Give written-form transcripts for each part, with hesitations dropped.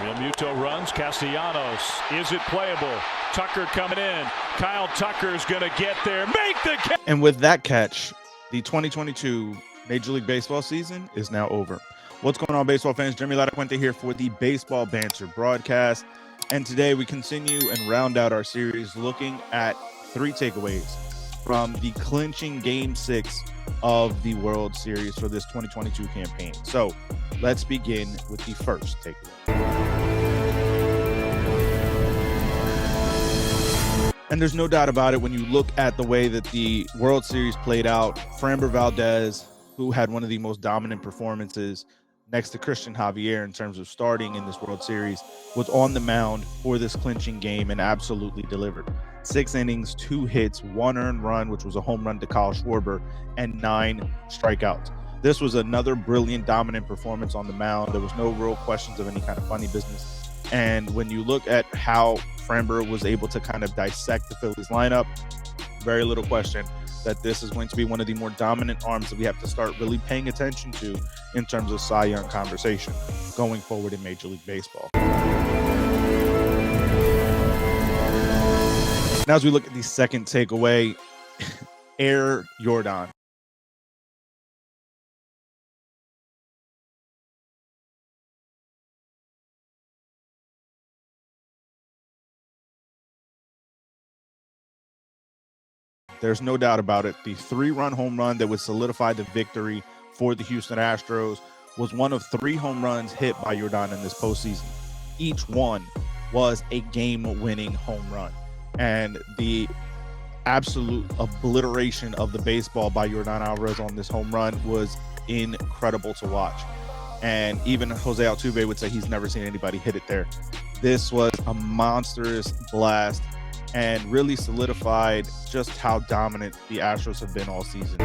Realmuto runs. Castellanos. Is it playable? Tucker coming in. Kyle Tucker's going to get there. Make the catch. And with that catch, the 2022 Major League Baseball season is now over. What's going on, baseball fans? Jeremy Laracuente here for the Baseball Banter Broadcast. And today we continue and round out our series looking at 3 takeaways from the clinching Game 6 of the World Series for this 2022 campaign. So let's begin with the first takeaway. And there's no doubt about it when you look at the way that the World Series played out. Framber Valdez, who had one of the most dominant performances next to Christian Javier in terms of starting in this World Series, was on the mound for this clinching game and absolutely delivered. 6 innings, 2 hits, 1 earned run, which was a home run to Kyle Schwarber, and 9 strikeouts. This was another brilliant, dominant performance on the mound. There was no real questions of any kind of funny business. And when you look at how Framber was able to kind of dissect the Phillies lineup, very little question that this is going to be one of the more dominant arms that we have to start really paying attention to in terms of Cy Young conversation going forward in Major League Baseball. Now, as we look at the second takeaway, Air Yordan. There's no doubt about it. The 3-run home run that would solidify the victory for the Houston Astros was one of 3 home runs hit by Yordan in this postseason. Each one was a game-winning home run. And the absolute obliteration of the baseball by Yordan Alvarez on this home run was incredible to watch. And even Jose Altuve would say he's never seen anybody hit it there. This was a monstrous blast and really solidified just how dominant the Astros have been all season.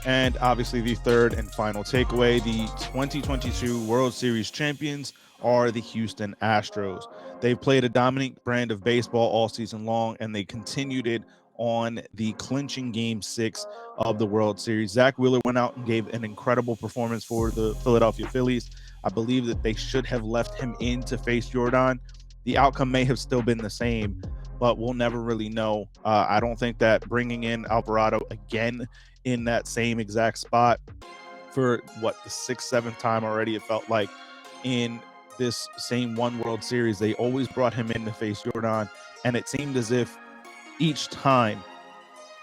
And obviously the third and final takeaway, the 2022 World Series champions are the Houston Astros. They've played a dominant brand of baseball all season long, and they continued it on the clinching Game 6 of the World Series. Zach Wheeler went out and gave an incredible performance for the Philadelphia Phillies. I believe that they should have left him in to face Yordan. The outcome may have still been the same, but we'll never really know. I don't think that bringing in Alvarado again in that same exact spot for the 6th, 7th time already, it felt like, in this same one World Series, they always brought him in to face Yordan, and it seemed as if each time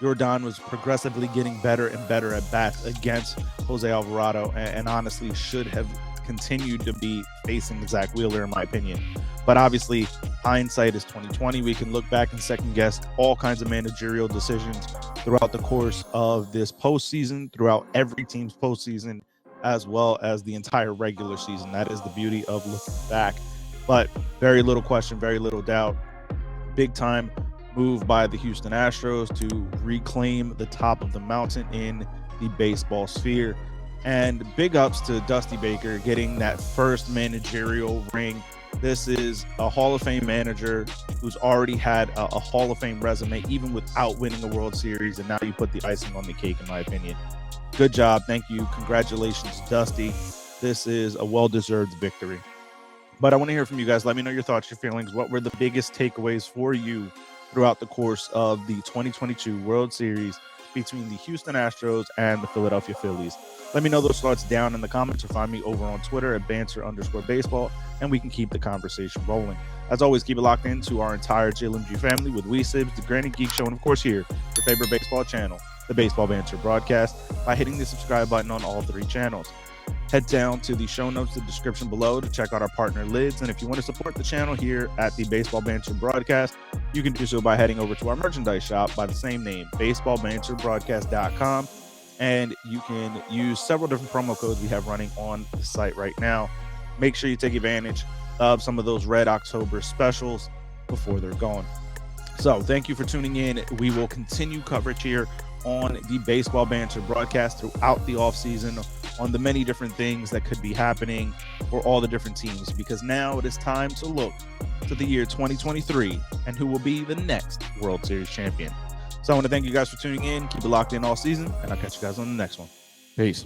Yordan was progressively getting better and better at bats against Jose Alvarado, and honestly should have continued to be facing Zach Wheeler, in my opinion. But obviously, hindsight is 2020. We can look back and second guess all kinds of managerial decisions throughout the course of this postseason, throughout every team's postseason, as well as the entire regular season. That is the beauty of looking back. But very little question, very little doubt. Big time move by the Houston Astros to reclaim the top of the mountain in the baseball sphere. And big ups to Dusty Baker getting that first managerial ring. This is a Hall of Fame manager who's already had a Hall of Fame resume, even without winning a World Series. And now you put the icing on the cake, in my opinion. Good job. Thank you. Congratulations, Dusty. This is a well-deserved victory. But I want to hear from you guys. Let me know your thoughts, your feelings. What were the biggest takeaways for you throughout the course of the 2022 World Series between the Houston Astros and the Philadelphia Phillies? Let me know those thoughts down in the comments, or find me over on Twitter at banter_baseball, and we can keep the conversation rolling. As always, keep it locked into our entire JLMG family with WeSibs, the Granny Geek Show, and of course here, your favorite baseball channel, the Baseball Banter Broadcast, by hitting the subscribe button on all 3 channels. Head down to the show notes, the description below, to check out our partner lids. And if you want to support the channel here at the Baseball Banter Broadcast, you can do so by heading over to our merchandise shop by the same name, baseballbanterbroadcast.com. And you can use several different promo codes we have running on the site right now. Make sure you take advantage of some of those Red October specials before they're gone. So thank you for tuning in. We will continue coverage here on the Baseball Banter Broadcast throughout the offseason on the many different things that could be happening for all the different teams, because now it is time to look to the year 2023 and who will be the next World Series champion. So I want to thank you guys for tuning in. Keep it locked in all season, and I'll catch you guys on the next one. Peace.